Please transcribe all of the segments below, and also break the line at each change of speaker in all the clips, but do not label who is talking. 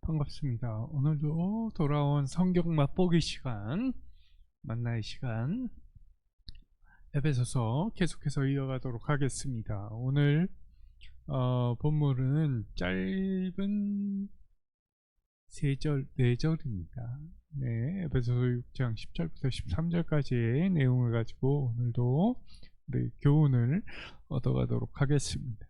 반갑습니다. 오늘도 돌아온 성경 맛보기 시간, 만나의 시간, 에베소서 계속해서 이어가도록 하겠습니다. 오늘 본문은 짧은 3절, 4절입니다. 네, 에베소서 6장 10절부터 13절까지의 내용을 가지고 오늘도 우리 교훈을 얻어가도록 하겠습니다.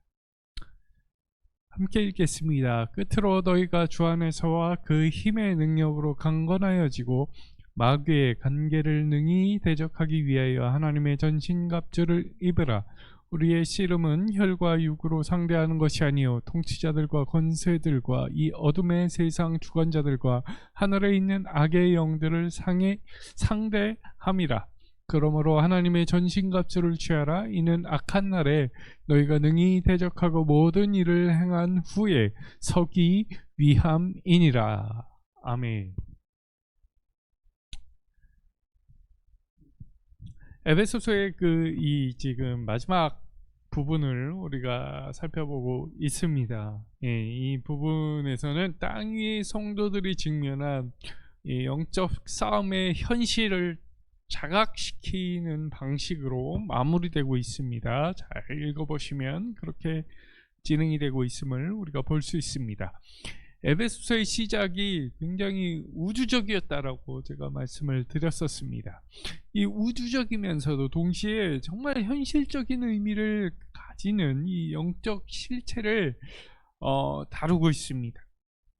함께 읽겠습니다. 끝으로 너희가 주 안에서와 그 힘의 능력으로 강건하여지고 마귀의 관계를 능히 대적하기 위하여 하나님의 전신갑주를 입으라. 우리의 씨름은 혈과 육으로 상대하는 것이 아니요 통치자들과 권세들과 이 어둠의 세상 주관자들과 하늘에 있는 악의 영들을 상대함이라. 그러므로 하나님의 전신갑주를 취하라. 이는 악한 날에 너희가 능히 대적하고 모든 일을 행한 후에 서기 위함이니라. 아멘. 에베소서의 지금 마지막 부분을 우리가 살펴보고 있습니다. 이 부분에서는 땅 위의 성도들이 직면한 이 영적 싸움의 현실을 자각시키는 방식으로 마무리되고 있습니다. 잘 읽어보시면 그렇게 진행이 되고 있음을 우리가 볼 수 있습니다. 에베소서의 시작이 굉장히 우주적이었다라고 제가 말씀을 드렸었습니다. 이 우주적이면서도 동시에 정말 현실적인 의미를 가지는 이 영적 실체를 다루고 있습니다.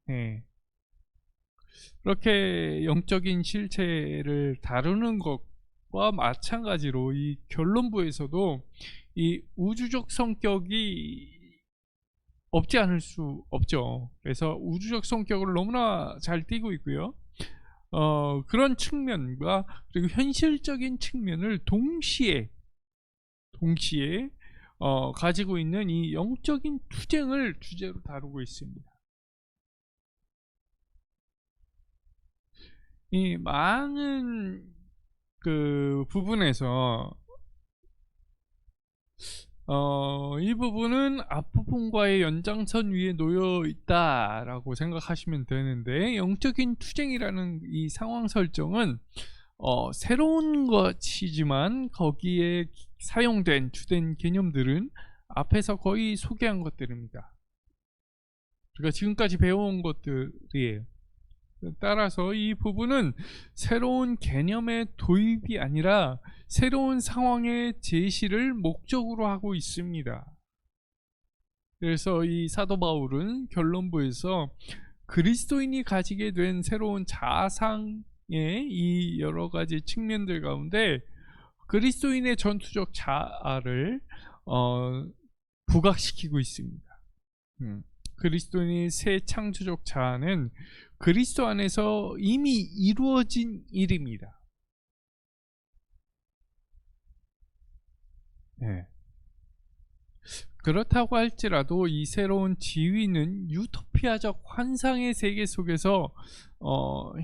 네. 그렇게 영적인 실체를 다루는 것과 마찬가지로 이 결론부에서도 이 우주적 성격이 없지 않을 수 없죠. 그래서 우주적 성격을 너무나 잘 띠고 있고요. 그런 측면과 그리고 현실적인 측면을 동시에 가지고 있는 이 영적인 투쟁을 주제로 다루고 있습니다. 이 많은 부분에서 이 부분은 앞부분과의 연장선 위에 놓여 있다라고 생각하시면 되는데, 영적인 투쟁이라는 이 상황 설정은 새로운 것이지만 거기에 사용된 주된 개념들은 앞에서 거의 소개한 것들입니다. 우리가 지금까지 배워온 것들이에요. 따라서 이 부분은 새로운 개념의 도입이 아니라 새로운 상황의 제시를 목적으로 하고 있습니다. 그래서 이 사도 바울은 결론부에서 그리스도인이 가지게 된 새로운 자아상의 이 여러 가지 측면들 가운데 그리스도인의 전투적 자아를 부각시키고 있습니다. 그리스도인의 새 창조적 자아는 그리스도 안에서 이미 이루어진 일입니다. 네. 그렇다고 할지라도 이 새로운 지위는 유토피아적 환상의 세계 속에서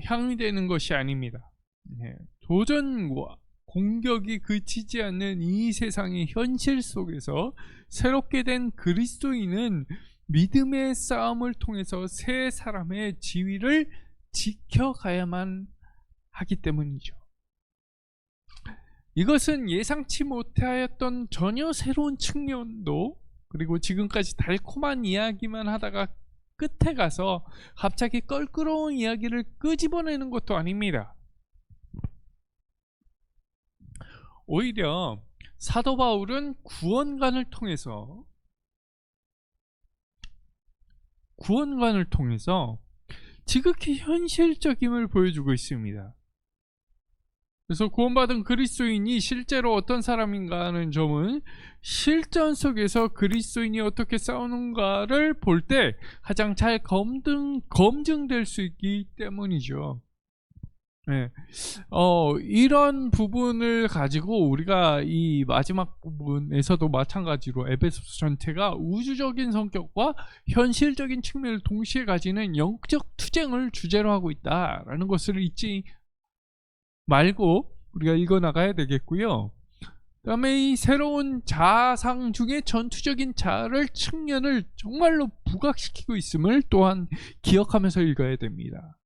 향유되는 것이 아닙니다. 네. 도전과 공격이 그치지 않는 이 세상의 현실 속에서 새롭게 된 그리스도인은 믿음의 싸움을 통해서 새 사람의 지위를 지켜가야만 하기 때문이죠. 이것은 예상치 못하였던 전혀 새로운 측면도, 그리고 지금까지 달콤한 이야기만 하다가 끝에 가서 갑자기 껄끄러운 이야기를 끄집어내는 것도 아닙니다. 오히려 사도 바울은 구원관을 통해서 지극히 현실적임을 보여주고 있습니다. 그래서 구원받은 그리스도인이 실제로 어떤 사람인가 하는 점은 실전 속에서 그리스도인이 어떻게 싸우는가를 볼 때 가장 잘 검증될 수 있기 때문이죠. 네. 이런 부분을 가지고 우리가 이 마지막 부분에서도 마찬가지로 에베소서 전체가 우주적인 성격과 현실적인 측면을 동시에 가지는 영적 투쟁을 주제로 하고 있다라는 것을 잊지 말고 우리가 읽어 나가야 되겠고요. 그다음에 이 새로운 자아상 중에 전투적인 자아를 측면을 정말로 부각시키고 있음을 또한 기억하면서 읽어야 됩니다.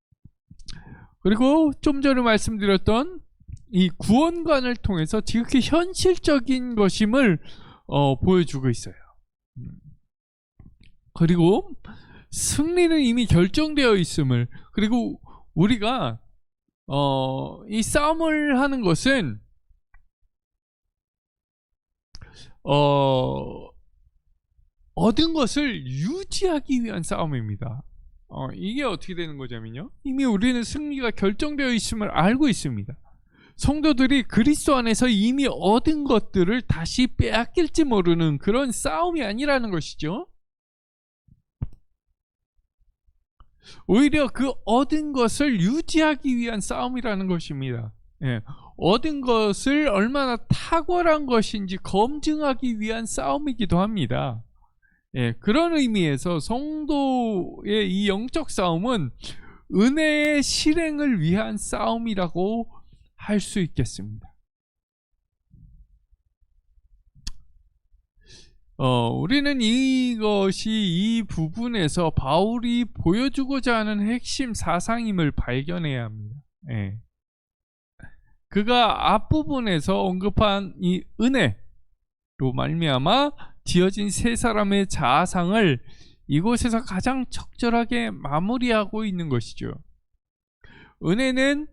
그리고 좀 전에 말씀드렸던 이 구원관을 통해서 지극히 현실적인 것임을 보여주고 있어요. 그리고 승리는 이미 결정되어 있음을, 그리고 우리가 이 싸움을 하는 것은 얻은 것을 유지하기 위한 싸움입니다. 이게 어떻게 되는 거냐면요, 이미 우리는 승리가 결정되어 있음을 알고 있습니다. 성도들이 그리스도 안에서 이미 얻은 것들을 다시 빼앗길지 모르는 그런 싸움이 아니라는 것이죠. 오히려 그 얻은 것을 유지하기 위한 싸움이라는 것입니다. 예, 얻은 것을 얼마나 탁월한 것인지 검증하기 위한 싸움이기도 합니다. 예, 그런 의미에서 성도의 이 영적 싸움은 은혜의 실행을 위한 싸움이라고 할 수 있겠습니다. 우리는 이것이 이 부분에서 바울이 보여주고자 하는 핵심 사상임을 발견해야 합니다. 예. 그가 앞부분에서 언급한 이 은혜로 말미암아 지어진 세 사람의 자아상을 이곳에서 가장 적절하게 마무리하고 있는 것이죠. 은혜는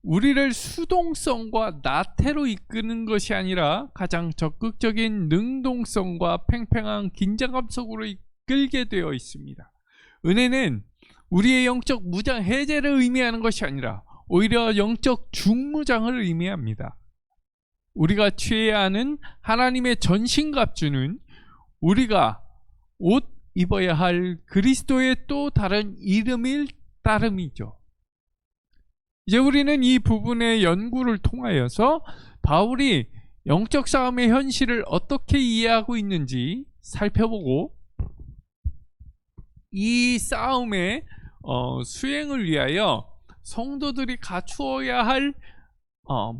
우리를 수동성과 나태로 이끄는 것이 아니라 가장 적극적인 능동성과 팽팽한 긴장감 속으로 이끌게 되어 있습니다. 은혜는 우리의 영적 무장 해제를 의미하는 것이 아니라 오히려 영적 중무장을 의미합니다. 우리가 취해야 하는 하나님의 전신갑주는 우리가 옷 입어야 할 그리스도의 또 다른 이름일 따름이죠. 이제 우리는 이 부분의 연구를 통하여서 바울이 영적 싸움의 현실을 어떻게 이해하고 있는지 살펴보고 이 싸움의 수행을 위하여 성도들이 갖추어야 할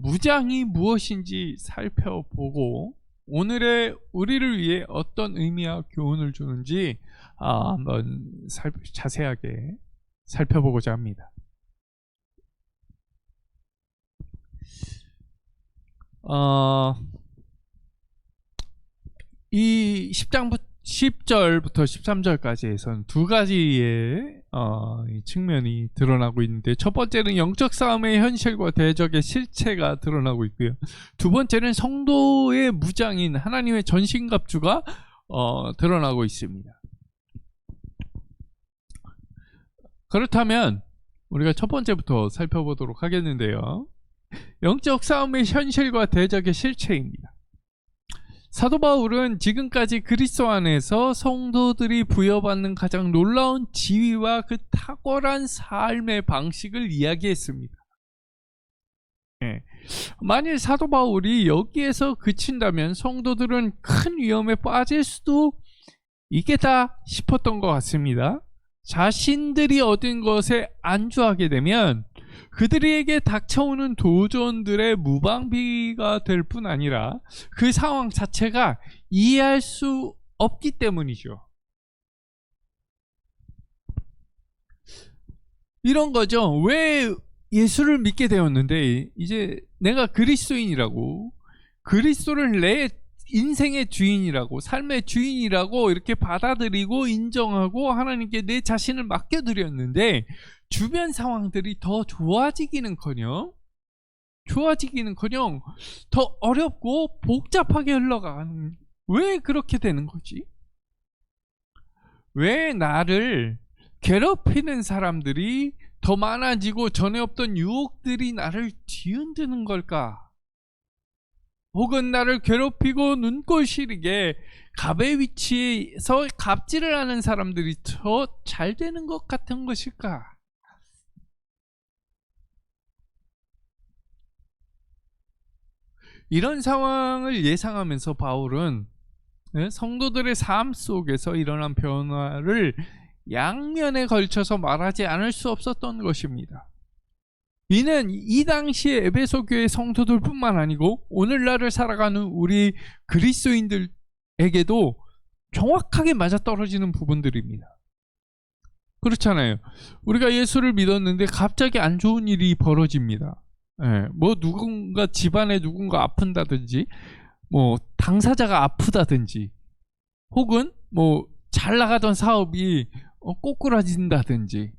무장이 무엇인지 살펴보고 오늘의 우리를 위해 어떤 의미와 교훈을 주는지 한번 자세하게 살펴보고자 합니다. 이 10절부터 13절까지에서는 두 가지의 측면이 드러나고 있는데, 첫 번째는 영적 싸움의 현실과 대적의 실체가 드러나고 있고요. 두 번째는 성도의 무장인 하나님의 전신갑주가 드러나고 있습니다. 그렇다면 우리가 첫 번째부터 살펴보도록 하겠는데요. 영적 싸움의 현실과 대적의 실체입니다. 사도 바울은 지금까지 그리스도 안에서 성도들이 부여받는 가장 놀라운 지위와 그 탁월한 삶의 방식을 이야기했습니다. 네. 만일 사도 바울이 여기에서 그친다면 성도들은 큰 위험에 빠질 수도 있겠다 싶었던 것 같습니다. 자신들이 얻은 것에 안주하게 되면 그들에게 닥쳐오는 도전들의 무방비가 될 뿐 아니라 그 상황 자체가 이해할 수 없기 때문이죠. 이런 거죠. 왜 예수를 믿게 되었는데 이제 내가 그리스도인이라고, 그리스도를 내 인생의 주인이라고, 삶의 주인이라고 이렇게 받아들이고 인정하고 하나님께 내 자신을 맡겨드렸는데 주변 상황들이 더 좋아지기는커녕 더 어렵고 복잡하게 흘러가는, 왜 그렇게 되는 거지? 왜 나를 괴롭히는 사람들이 더 많아지고 전에 없던 유혹들이 나를 뒤흔드는 걸까? 혹은 나를 괴롭히고 눈꼴 시리게 갑의 위치에서 갑질을 하는 사람들이 더 잘 되는 것 같은 것일까? 이런 상황을 예상하면서 바울은 성도들의 삶 속에서 일어난 변화를 양면에 걸쳐서 말하지 않을 수 없었던 것입니다. 이는 이 당시에 에베소 교회 성도들뿐만 아니고 오늘날을 살아가는 우리 그리스도인들에게도 정확하게 맞아떨어지는 부분들입니다. 그렇잖아요. 우리가 예수를 믿었는데 갑자기 안 좋은 일이 벌어집니다. 예, 뭐 누군가 집안에 누군가 아픈다든지, 뭐 당사자가 아프다든지, 혹은 뭐 잘 나가던 사업이 꼬꾸라진다든지,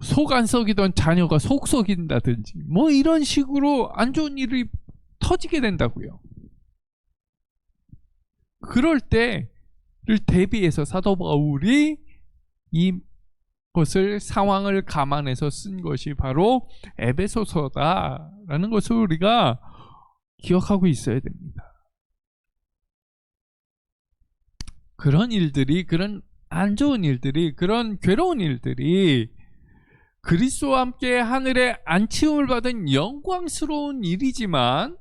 속 안 썩이던 자녀가 속 썩인다든지, 뭐 이런 식으로 안 좋은 일이 터지게 된다고요. 그럴 때를 대비해서 사도 바울이 이것을 상황을 감안해서 쓴 것이 바로 에베소서다라는 것을 우리가 기억하고 있어야 됩니다. 그런 일들이, 그런 안 좋은 일들이, 그런 괴로운 일들이 그리스도와 함께 하늘에 안치움을 받은 영광스러운 일이지만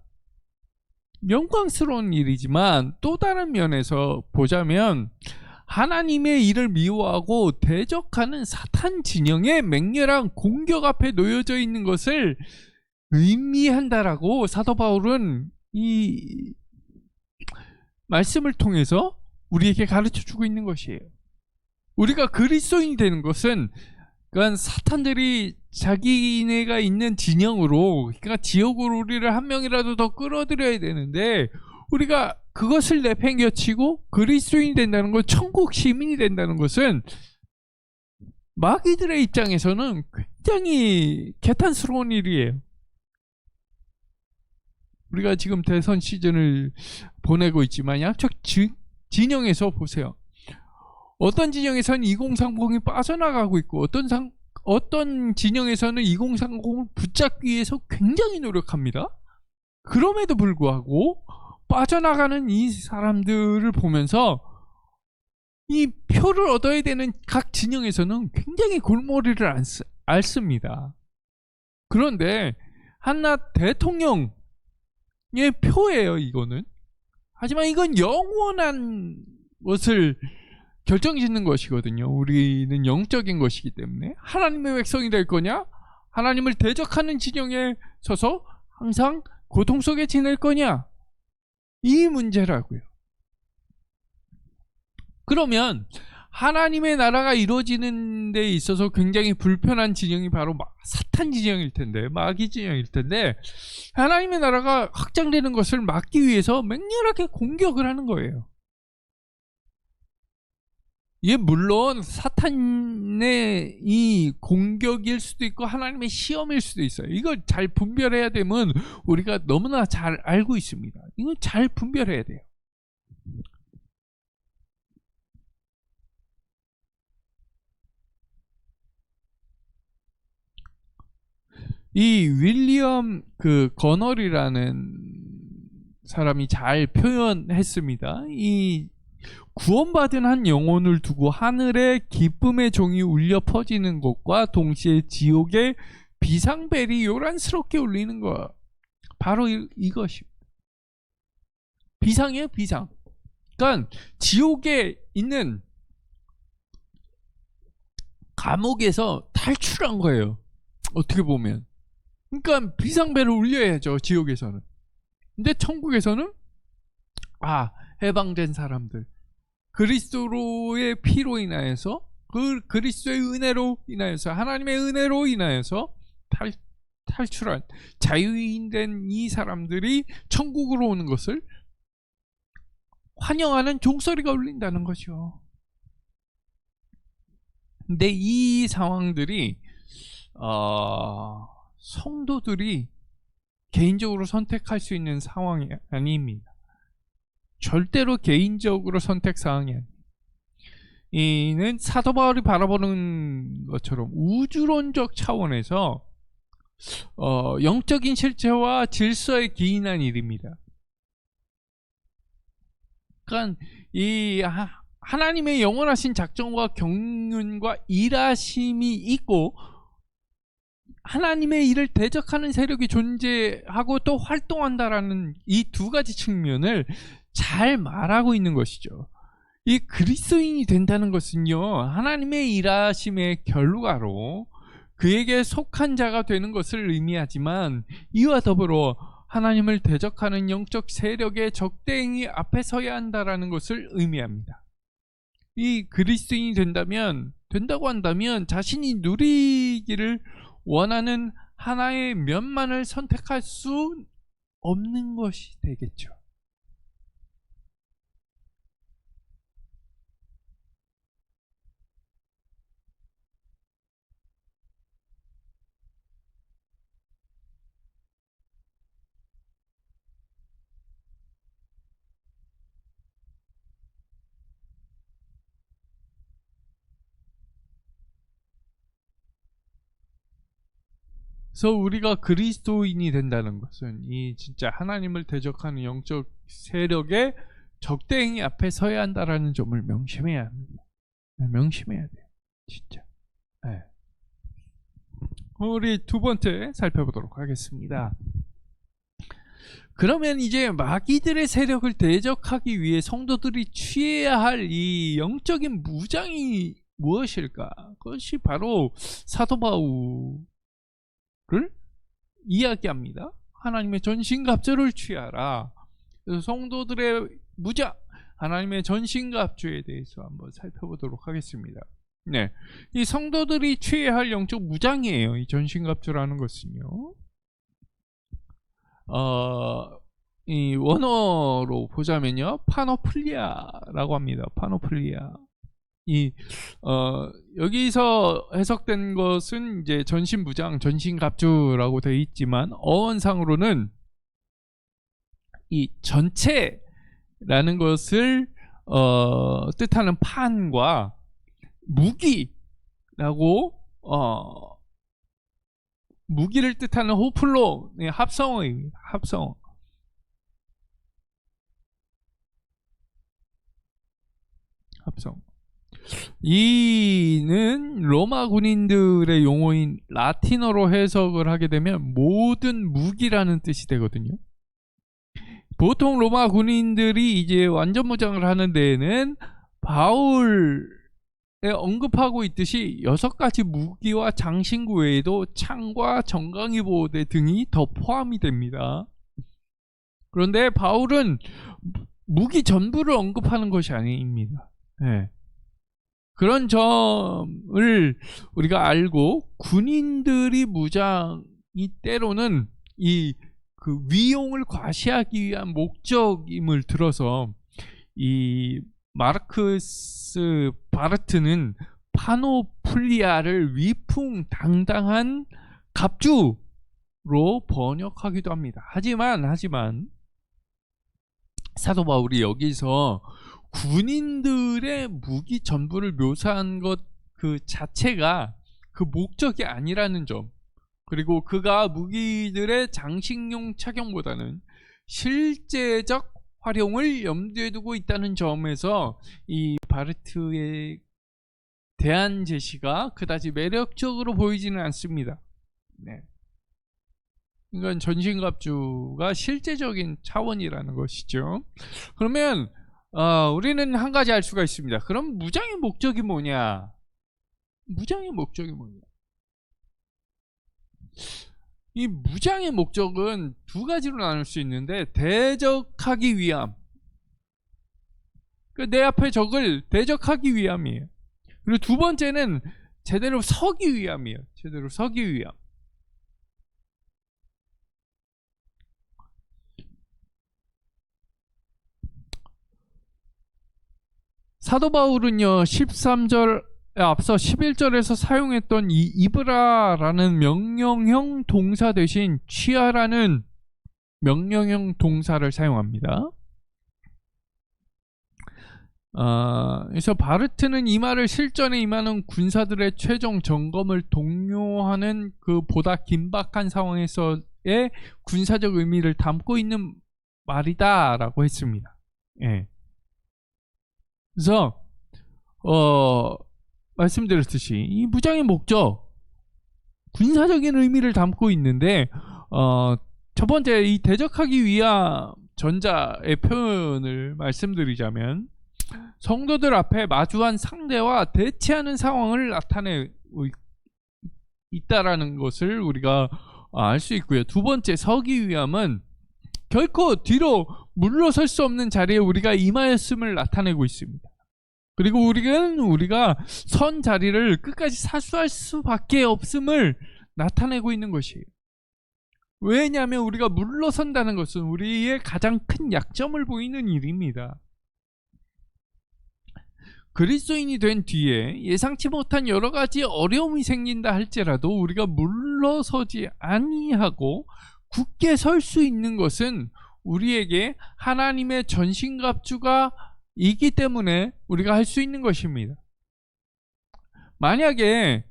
또 다른 면에서 보자면 하나님의 일을 미워하고 대적하는 사탄 진영의 맹렬한 공격 앞에 놓여져 있는 것을 의미한다라고 사도 바울은 이 말씀을 통해서 우리에게 가르쳐 주고 있는 것이에요. 우리가 그리스도인이 되는 것은, 그러니까 사탄들이 자기네가 있는 진영으로, 그러니까 지옥으로 우리를 한 명이라도 더 끌어들여야 되는데, 우리가 그것을 내팽겨치고 그리스도인이 된다는 것, 천국 시민이 된다는 것은 마귀들의 입장에서는 굉장히 개탄스러운 일이에요. 우리가 지금 대선 시즌을 보내고 있지만 양쪽 진영에서 보세요. 어떤 진영에서는 2030이 빠져나가고 있고, 어떤 진영에서는 2030을 붙잡기 위해서 굉장히 노력합니다. 그럼에도 불구하고 빠져나가는 이 사람들을 보면서 이 표를 얻어야 되는 각 진영에서는 굉장히 골머리를 앓습니다. 그런데 한낱 대통령의 표예요, 이거는. 하지만 이건 영원한 것을 결정짓는 것이거든요. 우리는 영적인 것이기 때문에 하나님의 백성이 될 거냐, 하나님을 대적하는 진영에 서서 항상 고통 속에 지낼 거냐, 이 문제라고요. 그러면 하나님의 나라가 이루어지는 데 있어서 굉장히 불편한 진영이 바로 사탄 진영일 텐데, 마귀 진영일 텐데, 하나님의 나라가 확장되는 것을 막기 위해서 맹렬하게 공격을 하는 거예요. 이게 물론 사탄의 이 공격일 수도 있고 하나님의 시험일 수도 있어요. 이걸 잘 분별해야 되면 우리가 너무나 잘 알고 있습니다. 이거 잘 분별해야 돼요. 이 윌리엄 거널이라는 사람이 잘 표현했습니다. 이 구원받은 한 영혼을 두고 하늘의 기쁨의 종이 울려 퍼지는 것과 동시에 지옥의 비상벨이 요란스럽게 울리는 것, 바로 이것입니다. 비상이에요, 비상. 그러니까 지옥에 있는 감옥에서 탈출한 거예요, 어떻게 보면. 그러니까 비상벨을 울려야죠, 지옥에서는. 근데 천국에서는 해방된 사람들, 그리스도의 피로 인하여서, 그리스도의 은혜로 인하여서, 하나님의 은혜로 인하여서 탈출한 자유인된 이 사람들이 천국으로 오는 것을 환영하는 종소리가 울린다는 거죠. 근데 이 상황들이 성도들이 개인적으로 선택할 수 있는 상황이 아닙니다. 절대로 개인적으로 선택 사항이 아니에요. 이는 사도 바울이 바라보는 것처럼 우주론적 차원에서 영적인 실체와 질서에 기인한 일입니다. 그러니까 이 하나님의 영원하신 작정과 경륜과 일하심이 있고, 하나님의 일을 대적하는 세력이 존재하고 또 활동한다라는 이 두 가지 측면을 잘 말하고 있는 것이죠. 이 그리스도인이 된다는 것은요, 하나님의 일하심의 결과로 그에게 속한 자가 되는 것을 의미하지만, 이와 더불어 하나님을 대적하는 영적 세력의 적대행위 앞에 서야 한다라는 것을 의미합니다. 이 그리스도인이 된다고 한다면 자신이 누리기를 원하는 하나의 면만을 선택할 수 없는 것이 되겠죠. 그래서 우리가 그리스도인이 된다는 것은 이 진짜 하나님을 대적하는 영적 세력의 적대행위 앞에 서야 한다라는 점을 명심해야 합니다. 명심해야 돼요. 진짜. 네. 우리 두 번째 살펴보도록 하겠습니다. 그러면 이제 마귀들의 세력을 대적하기 위해 성도들이 취해야 할 이 영적인 무장이 무엇일까? 그것이 바로 사도 바울을 이야기합니다. 하나님의 전신갑주를 취하라. 그래서 성도들의 무장, 하나님의 전신갑주에 대해서 한번 살펴보도록 하겠습니다. 네, 이 성도들이 취해야 할 영적 무장이에요. 이 전신갑주라는 것은요. 이 원어로 보자면요, 파노플리아라고 합니다. 파노플리아. 여기서 해석된 것은 이제 전신무장, 전신갑주라고 되어 있지만 어원상으로는 이 전체라는 것을 뜻하는 판과 무기라고 무기를 뜻하는 호플로의 합성어입니다. 합성어. 이는 로마 군인들의 용어인 라틴어로 해석을 하게 되면 모든 무기라는 뜻이 되거든요. 보통 로마 군인들이 이제 완전 무장을 하는 데에는 바울에 언급하고 있듯이 6가지 무기와 장신구 외에도 창과 정강이 보호대 등이 더 포함이 됩니다. 그런데 바울은 무기 전부를 언급하는 것이 아닙니다. 네. 그런 점을 우리가 알고, 군인들이 무장이 때로는 그 위용을 과시하기 위한 목적임을 들어서 이 마르크스 바르트는 파노플리아를 위풍당당한 갑주로 번역하기도 합니다. 하지만 사도 바울이 여기서 군인들의 무기 전부를 묘사한 것 그 자체가 그 목적이 아니라는 점, 그리고 그가 무기들의 장식용 착용보다는 실제적 활용을 염두에 두고 있다는 점에서 이 바르트의 대안 제시가 그다지 매력적으로 보이지는 않습니다. 네. 이건 전신갑주가 실제적인 차원이라는 것이죠. 그러면 우리는 한 가지 알 수가 있습니다. 그럼 무장의 목적이 뭐냐? 무장의 목적이 뭐냐? 이 무장의 목적은 두 가지로 나눌 수 있는데, 대적하기 위함, 내 앞에 적을 대적하기 위함이에요. 그리고 두 번째는 제대로 서기 위함이에요. 제대로 서기 위함. 사도 바울은요, 13절 앞서 11절에서 사용했던 이 이브라라는 명령형 동사 대신 취하라는 명령형 동사를 사용합니다. 그래서 바르트는 이 말을 실전에 임하는 군사들의 최종 점검을 독려하는 그 보다 긴박한 상황에서의 군사적 의미를 담고 있는 말이다라고 했습니다. 예. 그래서 말씀드렸듯이 이 무장의 목적, 군사적인 의미를 담고 있는데, 첫 번째 이 대적하기 위한 전자의 표현을 말씀드리자면, 성도들 앞에 마주한 상대와 대치하는 상황을 나타내고 있다라는 것을 우리가 알 수 있고요. 두 번째, 서기 위함은 결코 뒤로 물러설 수 없는 자리에 우리가 임하였음을 나타내고 있습니다. 그리고 우리가 선 자리를 끝까지 사수할 수밖에 없음을 나타내고 있는 것이에요. 왜냐하면 우리가 물러선다는 것은 우리의 가장 큰 약점을 보이는 일입니다. 그리스도인이 된 뒤에 예상치 못한 여러 가지 어려움이 생긴다 할지라도 우리가 물러서지 아니하고 굳게 설 수 있는 것은 우리에게 하나님의 전신갑주가 있기 때문에 우리가 할 수 있는 것입니다. 만약에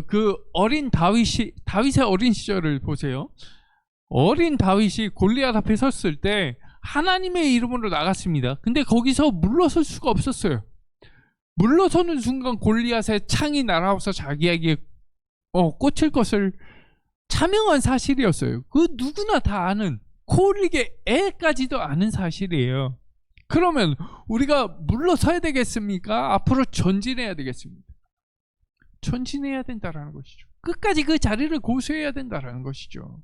그 어린 다윗의 어린 시절을 보세요. 어린 다윗이 골리앗 앞에 섰을 때 하나님의 이름으로 나갔습니다. 근데 거기서 물러설 수가 없었어요. 물러서는 순간 골리앗의 창이 날아와서 자기에게 꽂힐 것을 차명한 사실이었어요. 그 누구나 다 아는, 코올리게 애까지도 아는 사실이에요. 그러면 우리가 물러서야 되겠습니까? 앞으로 전진해야 되겠습니다. 전진해야 된다라는 것이죠. 끝까지 그 자리를 고수해야 된다라는 것이죠.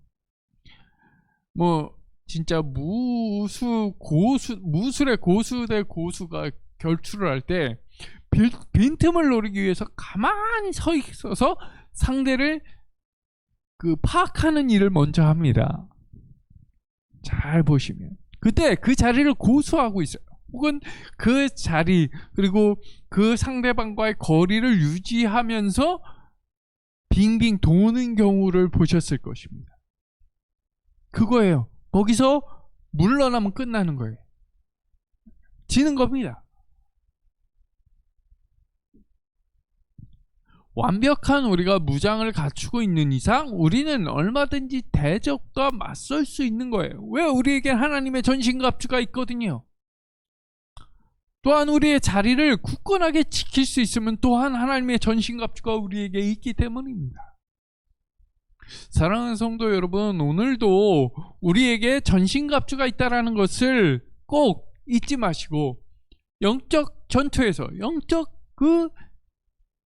진짜 무술의 고수 대 고수가 결투를 할 때 빈틈을 노리기 위해서 가만히 서 있어서 상대를 파악하는 일을 먼저 합니다. 잘 보시면 그때 그 자리를 고수하고 있어요. 혹은 그 자리 그리고 그 상대방과의 거리를 유지하면서 빙빙 도는 경우를 보셨을 것입니다. 그거예요. 거기서 물러나면 끝나는 거예요. 지는 겁니다. 완벽한 우리가 무장을 갖추고 있는 이상 우리는 얼마든지 대적과 맞설 수 있는 거예요. 왜? 우리에게 하나님의 전신갑주가 있거든요. 또한 우리의 자리를 굳건하게 지킬 수 있으면 또한 하나님의 전신갑주가 우리에게 있기 때문입니다. 사랑하는 성도 여러분, 오늘도 우리에게 전신갑주가 있다는 것을 꼭 잊지 마시고 영적 전투에서 영적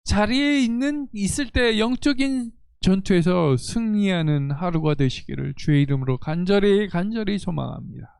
자리에 있을 때 영적인 전투에서 승리하는 하루가 되시기를 주의 이름으로 간절히 소망합니다.